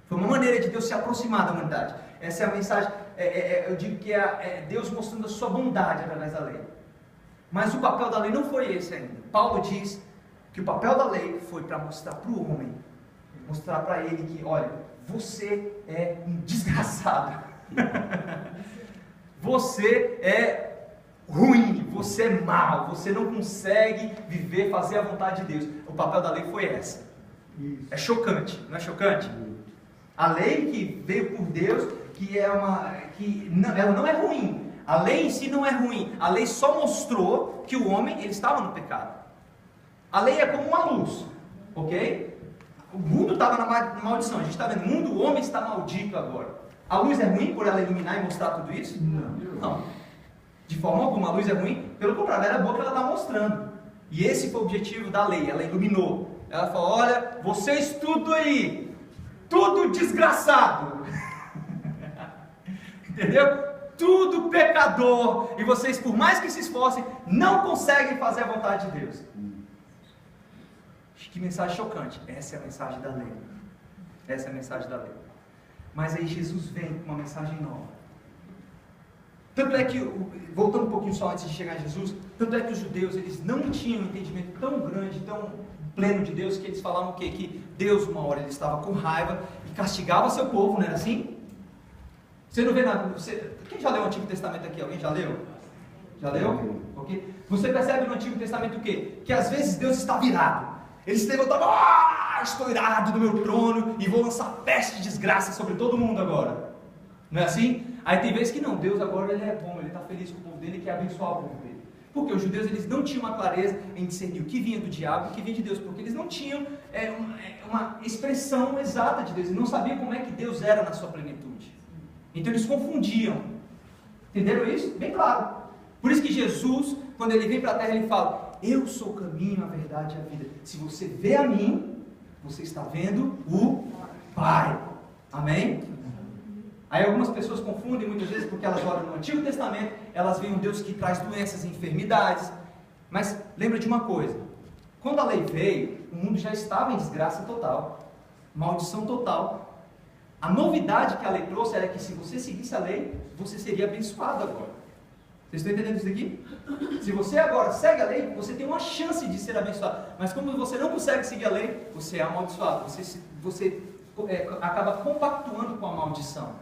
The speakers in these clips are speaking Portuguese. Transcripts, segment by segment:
Foi uma maneira de Deus se aproximar da humanidade. Essa é a mensagem, eu digo que é Deus mostrando a sua bondade através da lei. Mas o papel da lei não foi esse ainda. Paulo diz que o papel da lei foi para mostrar para o homem, mostrar para ele que, olha, você é um desgraçado. Você é ruim, você é mau, você não consegue viver, fazer a vontade de Deus. O papel da lei foi essa. É chocante, não é chocante? A lei que veio por Deus, ela não é ruim. A lei em si não é ruim. A lei só mostrou que o homem ele estava no pecado. A lei é como uma luz, ok? O mundo estava na maldição. A gente está vendo, o homem está maldito agora. A luz é ruim por ela iluminar e mostrar tudo isso? Não. De forma alguma, a luz é ruim. Pelo contrário, ela é boa que ela está mostrando. E esse foi o objetivo da lei. Ela iluminou. Ela falou, olha, vocês tudo aí, tudo desgraçado. Entendeu? Tudo pecador. E vocês, por mais que se esforcem, não conseguem fazer a vontade de Deus. Que mensagem chocante. Essa é a mensagem da lei. Essa é a mensagem da lei. Mas aí Jesus vem com uma mensagem nova. Tanto é que, voltando um pouquinho só antes de chegar a Jesus, tanto é que os judeus, eles não tinham um entendimento tão grande, tão pleno de Deus, que eles falavam o quê? Que Deus, uma hora, ele estava com raiva e castigava seu povo, não era assim? Você não vê nada. Quem já leu o Antigo Testamento aqui? Alguém já leu? Já leu? Ok? Você percebe no Antigo Testamento o quê? Que às vezes Deus está virado. Ele se levantou, estou irado do meu trono e vou lançar peste e desgraça sobre todo mundo agora. Não é assim? Aí tem vezes que não, Deus agora ele é bom, ele está feliz com o povo dele e quer abençoar o povo dele. Porque os judeus eles não tinham uma clareza em discernir o que vinha do diabo e o que vinha de Deus, porque eles não tinham uma expressão exata de Deus, eles não sabiam como é que Deus era na sua plenitude. Então eles confundiam. Entenderam isso? Bem claro. Por isso que Jesus, quando ele vem para a terra, ele fala, eu sou o caminho, a verdade e a vida. Se você vê a mim, você está vendo o Pai. Amém? Aí algumas pessoas confundem muitas vezes porque elas olham no Antigo Testamento, elas veem um Deus que traz doenças e enfermidades. Mas lembra de uma coisa, quando a lei veio, o mundo já estava em desgraça total, maldição total. A novidade que a lei trouxe era que se você seguisse a lei, você seria abençoado agora. Vocês estão entendendo isso daqui? Se você agora segue a lei, você tem uma chance de ser abençoado. Mas quando você não consegue seguir a lei, você é amaldiçoado. Você acaba compactuando com a maldição.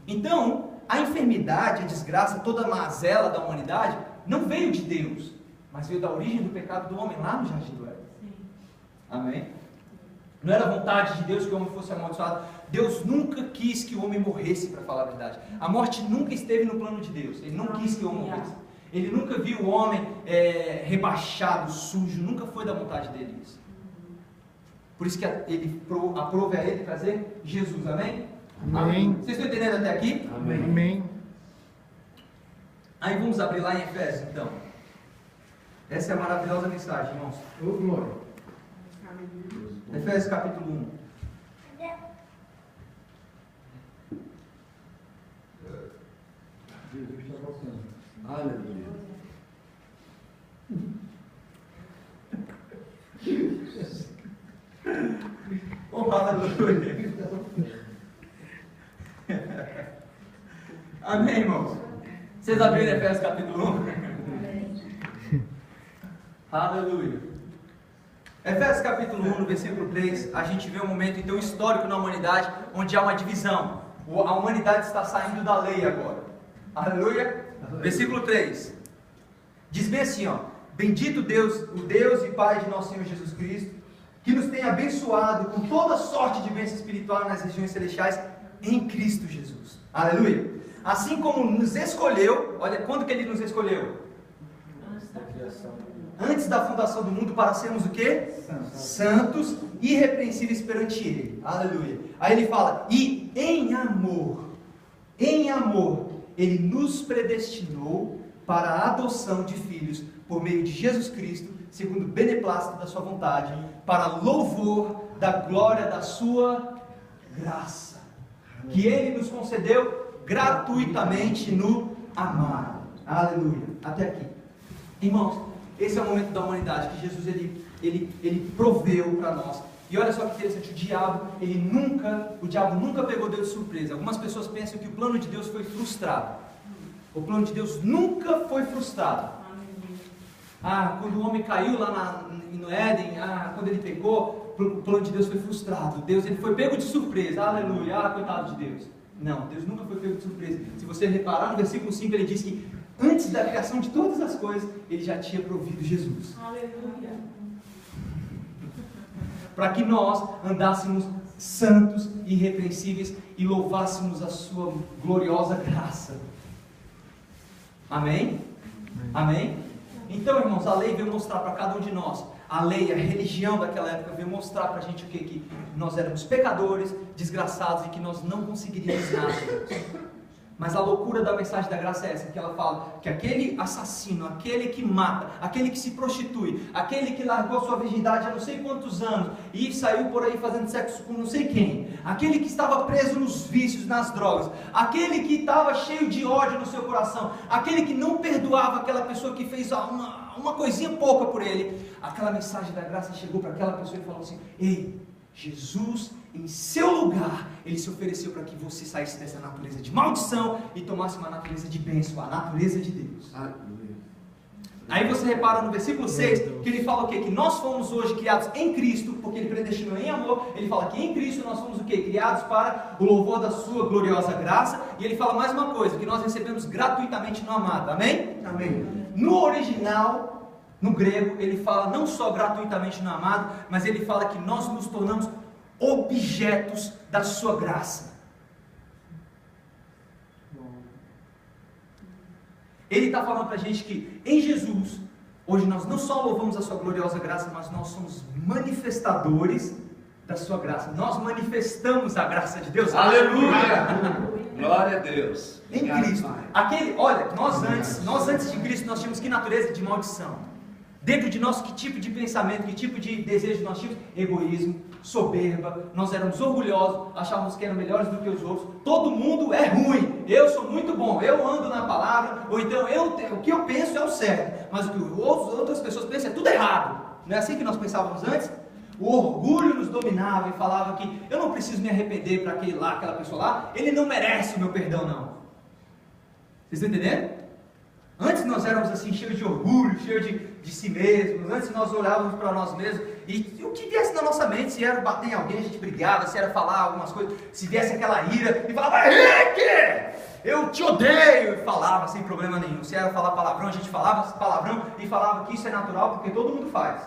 Então, a enfermidade, a desgraça, toda a mazela da humanidade, não veio de Deus, mas veio da origem do pecado do homem lá no Jardim do Éden. Amém? Não era vontade de Deus que o homem fosse amaldiçoado. Deus nunca quis que o homem morresse, para falar a verdade. A morte nunca esteve no plano de Deus. Ele não quis que o homem morresse. Ele nunca viu o homem rebaixado, sujo. Nunca foi da vontade dele isso. Por isso que ele aprove a ele trazer Jesus. Amém? Amém. Vocês estão entendendo até aqui? Amém. Amém. Aí vamos abrir lá em Efésios, então. Essa é a maravilhosa mensagem, irmãos. Ô, glória. Efésios capítulo 1. Jesus está voltando. Aleluia. Oh, aleluia. Amém, irmãos? Vocês abriram Efésios capítulo 1? Aleluia. Efésios capítulo 1, no versículo 3, a gente vê um momento então histórico na humanidade, onde há uma divisão. A humanidade está saindo da lei agora. Aleluia. Versículo 3. Diz bem assim, ó. Bendito Deus, o Deus e Pai de nosso Senhor Jesus Cristo, que nos tem abençoado com toda sorte de bênção espiritual nas regiões celestiais em Cristo Jesus. Aleluia. Assim como nos escolheu, olha, quando que Ele nos escolheu? Antes da criação. Antes da fundação do mundo, para sermos o quê? Santos, irrepreensíveis perante Ele. Aleluia. Aí Ele fala, e em amor, Ele nos predestinou para a adoção de filhos por meio de Jesus Cristo, segundo o beneplácito da sua vontade, para louvor da glória da sua graça, que Ele nos concedeu gratuitamente no amado. Aleluia. Até aqui. Irmãos, esse é o momento da humanidade que Jesus ele proveu para nós E olha só que interessante, o diabo nunca pegou Deus de surpresa. Algumas pessoas pensam que o plano de Deus foi frustrado. O plano de Deus nunca foi frustrado. Quando o homem caiu lá no Éden, quando ele pecou, o plano de Deus foi frustrado. Deus ele foi pego de surpresa. Aleluia, coitado de Deus. Não, Deus nunca foi pego de surpresa. Se você reparar no versículo 5, ele diz que antes da criação de todas as coisas, ele já tinha provido Jesus. Aleluia. Para que nós andássemos santos e irrepreensíveis e louvássemos a sua gloriosa graça. Amém? Amém? Então, irmãos, a lei veio mostrar para cada um de nós, a lei, a religião daquela época veio mostrar para a gente o que? Que nós éramos pecadores, desgraçados e que nós não conseguiríamos nada, Deus. Mas a loucura da mensagem da graça é essa, que ela fala que aquele assassino, aquele que mata, aquele que se prostitui, aquele que largou sua virgindade há não sei quantos anos e saiu por aí fazendo sexo com não sei quem, aquele que estava preso nos vícios, nas drogas, aquele que estava cheio de ódio no seu coração, aquele que não perdoava aquela pessoa que fez uma coisinha pouca por ele, aquela mensagem da graça chegou para aquela pessoa e falou assim: ei, Jesus, em seu lugar, ele se ofereceu para que você saísse dessa natureza de maldição e tomasse uma natureza de bênção, a natureza de Deus. Aí você repara no versículo 6, que ele fala o quê? Que nós fomos hoje criados em Cristo, porque ele predestinou em amor. Ele fala que em Cristo nós fomos o quê? Criados para o louvor da sua gloriosa graça. E ele fala mais uma coisa, que nós recebemos gratuitamente no amado. Amém? Amém. No original, no grego, ele fala não só gratuitamente no amado, mas ele fala que nós nos tornamos objetos da sua graça. Ele está falando para a gente que em Jesus, hoje nós não só louvamos a sua gloriosa graça, mas nós somos manifestadores da sua graça. Nós manifestamos a graça de Deus. Aleluia! Glória a Deus. Em Cristo. Olha, nós antes de Cristo, nós tínhamos que natureza de maldição. Dentro de nós, que tipo de pensamento, que tipo de desejo nós tínhamos? Egoísmo, soberba, nós éramos orgulhosos, achávamos que eram melhores do que os outros. Todo mundo é ruim, eu sou muito bom, eu ando na palavra, ou então o que eu penso é o certo, mas o que outras pessoas pensam é tudo errado. Não é assim que nós pensávamos antes? O orgulho nos dominava e falava que eu não preciso me arrepender para aquela pessoa lá, ele não merece o meu perdão, não. Vocês estão entendendo? Antes nós éramos assim, cheios de orgulho, cheios de si mesmos. Antes nós olhávamos para nós mesmos e o que viesse na nossa mente, se era bater em alguém, a gente brigava, se era falar algumas coisas, se viesse aquela ira e falava: Henrique, eu te odeio, e falava sem problema nenhum. Se era falar palavrão, a gente falava palavrão e falava que isso é natural porque todo mundo faz.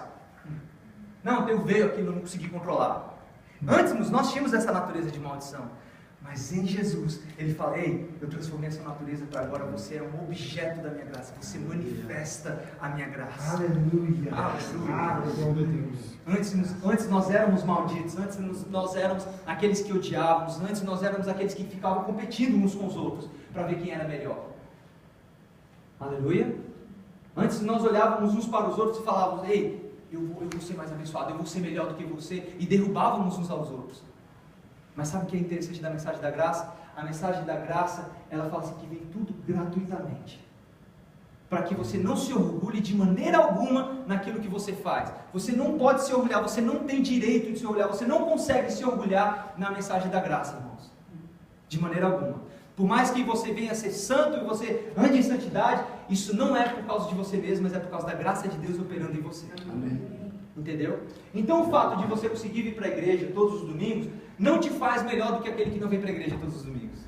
Não, eu veio aqui, não consegui controlar. Antes nós tínhamos essa natureza de maldição. Mas em Jesus, ele fala: ei, eu transformei essa natureza para agora você é um objeto da minha graça, você manifesta a minha graça. Aleluia. Aleluia. Antes nós éramos malditos, antes nós éramos aqueles que odiávamos, antes nós éramos aqueles que ficavam competindo uns com os outros para ver quem era melhor. Aleluia. Antes nós olhávamos uns para os outros e falávamos: ei, eu vou ser mais abençoado, eu vou ser melhor do que você, e derrubávamos uns aos outros. Mas sabe o que é interessante da mensagem da graça? A mensagem da graça, ela fala assim que vem tudo gratuitamente. Para que você não se orgulhe de maneira alguma naquilo que você faz. Você não pode se orgulhar, você não tem direito de se orgulhar, você não consegue se orgulhar na mensagem da graça, irmãos. De maneira alguma. Por mais que você venha a ser santo e você ande em santidade, isso não é por causa de você mesmo, mas é por causa da graça de Deus operando em você. Amém. Entendeu? Então o fato de você conseguir vir para a igreja todos os domingos não te faz melhor do que aquele que não vem para a igreja todos os domingos.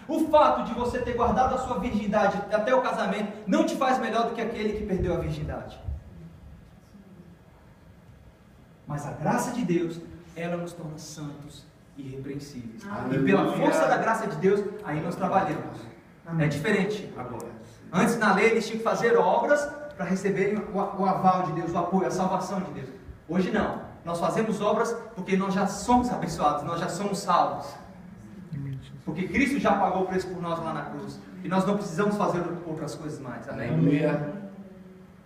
O fato de você ter guardado a sua virgindade até o casamento não te faz melhor do que aquele que perdeu a virgindade. Mas a graça de Deus, ela nos torna santos e irrepreensíveis. E pela força da graça de Deus, aí nós trabalhamos. É diferente agora. Antes na lei eles tinham que fazer obras para receberem o aval de Deus, o apoio, a salvação de Deus. Hoje não. Nós fazemos obras porque nós já somos abençoados, nós já somos salvos. Porque Cristo já pagou o preço por nós lá na cruz. E nós não precisamos fazer outras coisas mais. Amém?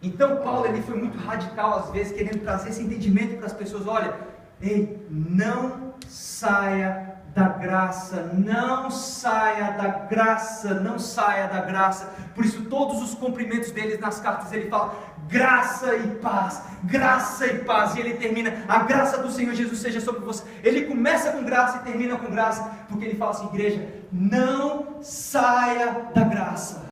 Então Paulo ele foi muito radical às vezes, querendo trazer esse entendimento para as pessoas. Olha, ei, não saia da graça, não saia da graça, não saia da graça. Por isso todos os cumprimentos dele nas cartas, ele fala graça e paz, e ele termina, a graça do Senhor Jesus seja sobre você. Ele começa com graça e termina com graça, porque ele fala assim, igreja, não saia da graça.